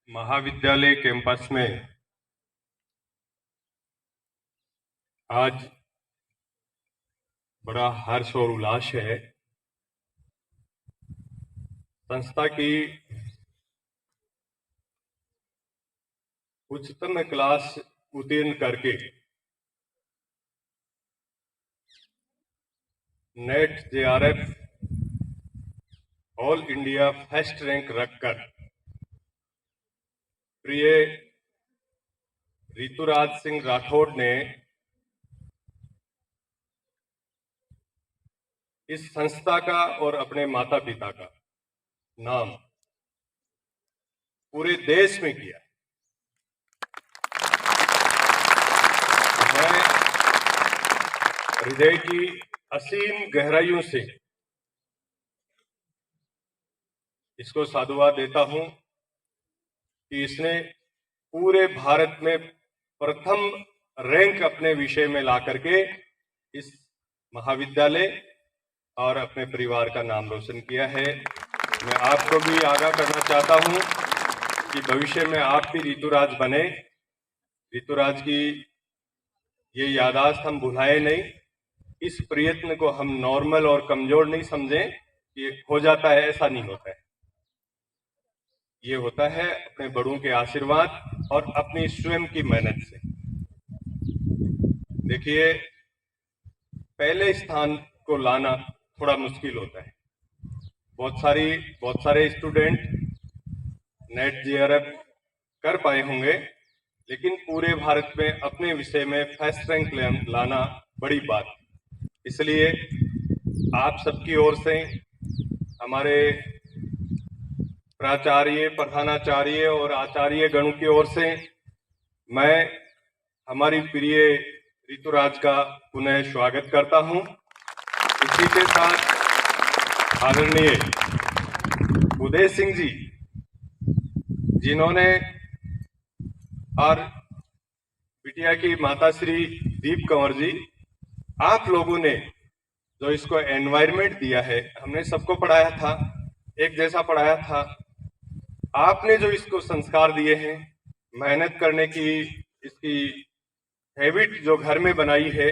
महाविद्यालय कैंपस में आज बड़ा हर्ष और उल्लास है। संस्था की उच्चतम क्लास उत्तीर्ण करके net JRF all India first rank रखकर प्रिय ऋतुराज सिंह राठौड़ ने इस संस्था का और अपने माता पिता का नाम पूरे देश में किया। मैं हृदय की असीम गहराइयों से इसको साधुवाद देता हूं कि इसने पूरे भारत में प्रथम रैंक अपने विषय में ला करके इस महाविद्यालय और अपने परिवार का नाम रोशन किया है। मैं आपको भी आगाह करना चाहता हूं कि भविष्य में आप भी ऋतुराज बने। ऋतुराज की ये याददाश्त हम भुलाए नहीं। इस प्रयत्न को हम नॉर्मल और कमजोर नहीं समझें कि ये हो जाता है, ऐसा नहीं होता है। ये होता है अपने बड़ों के आशीर्वाद और अपनी स्वयं की मेहनत से। देखिए, पहले स्थान को लाना थोड़ा मुश्किल होता है। बहुत सारे स्टूडेंट नेट जेआरएफ कर पाए होंगे, लेकिन पूरे भारत में अपने विषय में फर्स्ट रैंक लाना बड़ी बात। इसलिए आप सबकी ओर से, हमारे प्राचार्य, प्रधानाचार्य और आचार्य गणों की ओर से मैं हमारी प्रिय ऋतुराज का पुनः स्वागत करता हूं। इसी के साथ आदरणीय उदय सिंह जी, जिन्होंने और बिटिया की माता श्री दीप कंवर जी, आप लोगों ने जो इसको एनवायरनमेंट दिया है, हमने सबको पढ़ाया था, एक जैसा पढ़ाया था। आपने जो इसको संस्कार दिए हैं, मेहनत करने की इसकी हैबिट जो घर में बनाई है,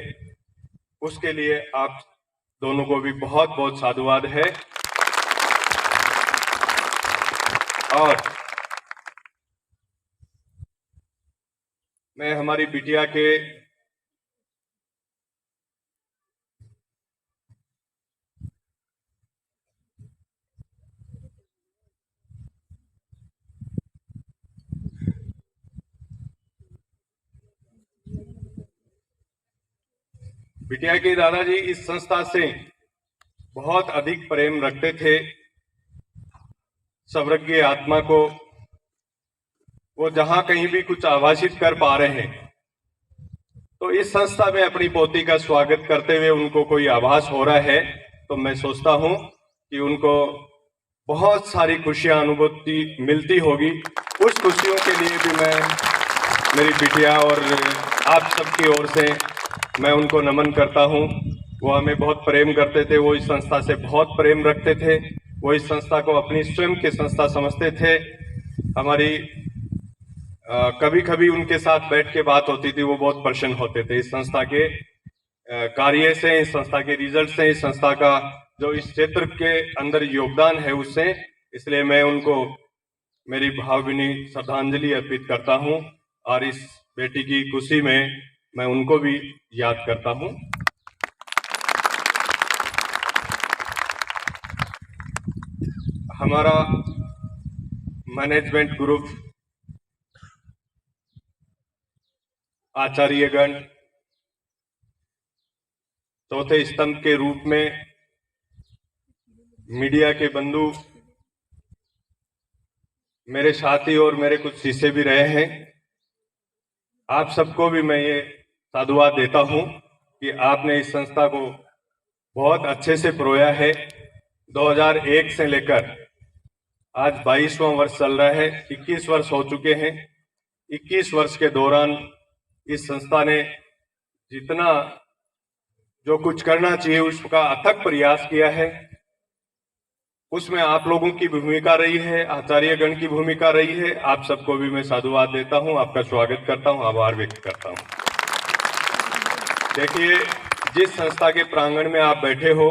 उसके लिए आप दोनों को भी बहुत बहुत साधुवाद है। और मैं हमारी बिटिया के बिटिया के दादाजी इस संस्था से बहुत अधिक प्रेम रखते थे। स्वर्गीय आत्मा को वो जहां कहीं भी कुछ आभाषित कर पा रहे हैं, तो इस संस्था में अपनी पोती का स्वागत करते हुए उनको कोई आभास हो रहा है, तो मैं सोचता हूं कि उनको बहुत सारी खुशियां अनुभूति मिलती होगी। उस खुशियों के लिए भी मैं मेरी बिटिया और आप सबकी ओर से मैं उनको नमन करता हूं। वो हमें बहुत प्रेम करते थे, वो इस संस्था से बहुत प्रेम रखते थे, वो इस संस्था को अपनी स्वयं की संस्था समझते थे। हमारी कभी कभी उनके साथ बैठ के बात होती थी, वो बहुत प्रसन्न होते थे इस संस्था के कार्य से, इस संस्था के रिजल्ट से, इस संस्था का जो इस क्षेत्र के अंदर योगदान है उससे। इसलिए मैं उनको मेरी भावभीनी श्रद्धांजलि अर्पित करता हूं और इस बेटी की खुशी में मैं उनको भी याद करता हूं। हमारा मैनेजमेंट ग्रुप, आचार्यगण, चौथे स्तंभ के रूप में मीडिया के बंधु, मेरे साथी और मेरे कुछ शिष्य भी रहे हैं। आप सबको भी मैं ये साधुवाद देता हूं कि आपने इस संस्था को बहुत अच्छे से परोया है। 2001 से लेकर आज 22वां वर्ष चल रहा है, 21 वर्ष हो चुके हैं। 21 वर्ष के दौरान इस संस्था ने जितना जो कुछ करना चाहिए उसका अथक प्रयास किया है। उसमें आप लोगों की भूमिका रही है, आचार्यगण की भूमिका रही है। आप सबको भी मैं साधुवाद देता हूं, आपका स्वागत करता हूं, आभार व्यक्त करता हूं। देखिए, जिस संस्था के प्रांगण में आप बैठे हो,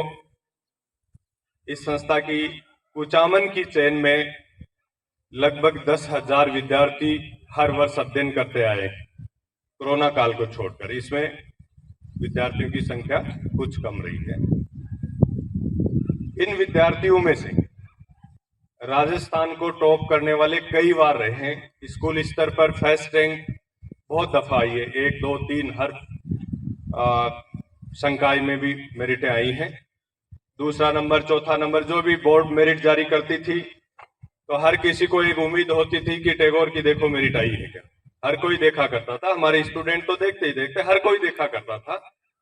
इस संस्था की कुचामन की चेन में लगभग 10,000 विद्यार्थी हर वर्ष अध्ययन करते आए, कोरोना काल को छोड़कर। इसमें विद्यार्थियों की संख्या कुछ कम रही है। इन विद्यार्थियों में से राजस्थान को टॉप करने वाले कई बार रहे हैं। स्कूल स्तर पर फर्स्ट रैंक बहुत दफा आई है, 1, 2, 3 हर संकाय में भी मेरिटें आई हैं। दूसरा नंबर, चौथा नंबर, जो भी बोर्ड मेरिट जारी करती थी तो हर किसी को एक उम्मीद होती थी कि टैगोर की देखो मेरिट आई है क्या। हर कोई देखा करता था, हमारे स्टूडेंट तो देखते ही देखते, हर कोई देखा करता था,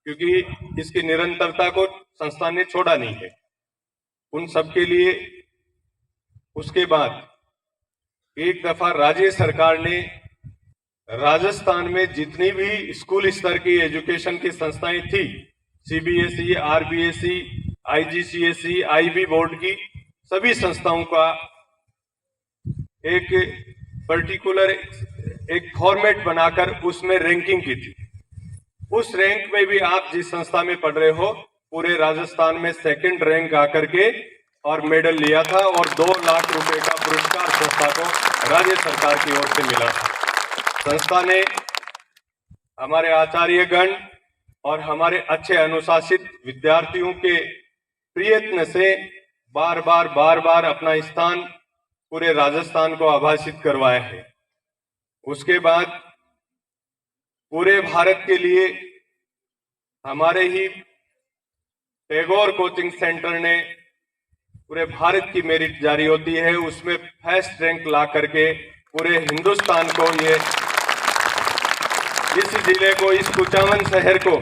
क्योंकि इसकी निरंतरता को संस्थान ने छोड़ा नहीं है। उन सबके लिए उसके बाद एक दफा राज्य सरकार ने राजस्थान में जितनी भी स्कूल स्तर की एजुकेशन की संस्थाएं थी, CBSE, RBSE, IGCSE, IB board की सभी संस्थाओं का एक पर्टिकुलर एक फॉर्मेट बनाकर उसमें रैंकिंग की थी। उस रैंक में भी आप जिस संस्था में पढ़ रहे हो, पूरे राजस्थान में सेकंड रैंक आकर के और मेडल लिया था, और 2 लाख रुपए का पुरस्कार संस्था को राज्य सरकार की ओर से मिला था। संस्था ने हमारे आचार्यगण और हमारे अच्छे अनुशासित विद्यार्थियों के प्रयत्न से बार बार अपना स्थान पूरे राजस्थान को आभासित करवाया है। उसके बाद पूरे भारत के लिए हमारे ही टैगोर कोचिंग सेंटर ने पूरे भारत की मेरिट जारी होती है, उसमें फर्स्ट रैंक ला करके पूरे हिंदुस्तान को, ये इस जिले को, इस कुचामन शहर को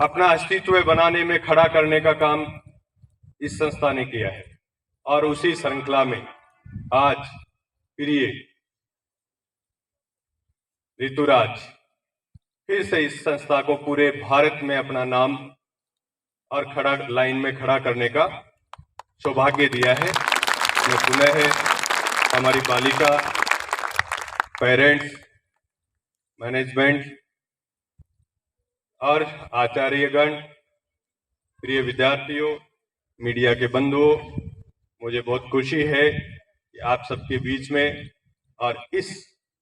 अपना अस्तित्व बनाने में खड़ा करने का काम इस संस्था ने किया है। और उसी श्रृंखला में आज प्रिय ऋतुराज फिर से इस संस्था को पूरे भारत में अपना नाम और खड़ा लाइन में खड़ा करने का सौभाग्य दिया है। मैं पुनः हमारी बालिका, पेरेंट्स, मैनेजमेंट और आचार्यगण, प्रिय विद्यार्थियों, मीडिया के बंधुओं, मुझे बहुत खुशी है कि आप सबके बीच में और इस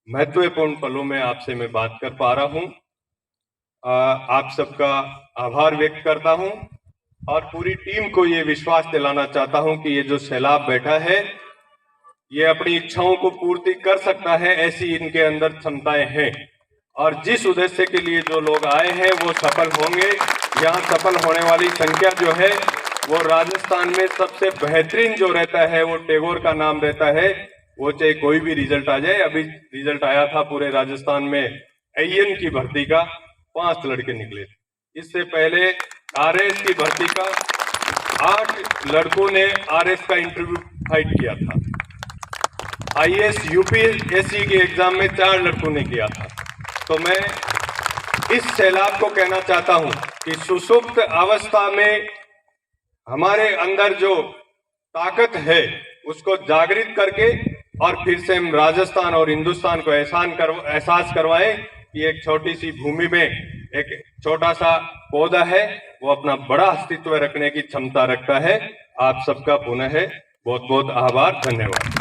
महत्वपूर्ण पलों में आपसे मैं बात कर पा रहा हूं। आप सबका आभार व्यक्त करता हूं और पूरी टीम को ये विश्वास दिलाना चाहता हूं कि ये जो सैलाब बैठा है, ये अपनी इच्छाओं को पूर्ति कर सकता है, ऐसी इनके अंदर क्षमताएं हैं। और जिस उद्देश्य के लिए जो लोग आए हैं वो सफल होंगे। यहाँ सफल होने वाली संख्या जो है वो राजस्थान में सबसे बेहतरीन जो रहता है वो टैगोर का नाम रहता है। वो चाहे कोई भी रिजल्ट आ जाए, अभी रिजल्ट आया था पूरे राजस्थान में एएन की भर्ती का 5 लड़के निकले थे। इससे पहले आरएस की भर्ती का 8 लड़कों ने आरएस का इंटरव्यू फाइट किया था। आईएएस यूपीएससी के एग्जाम में 4 लड़कों ने किया था। तो मैं इस सैलाब को कहना चाहता हूं कि सुसुप्त अवस्था में हमारे अंदर जो ताकत है उसको जागृत करके और फिर से हम राजस्थान और हिंदुस्तान को एहसास करवाएं कि एक छोटी सी भूमि में एक छोटा सा पौधा है, वो अपना बड़ा अस्तित्व रखने की क्षमता रखता है। आप सबका पुनः बहुत बहुत आभार, धन्यवाद।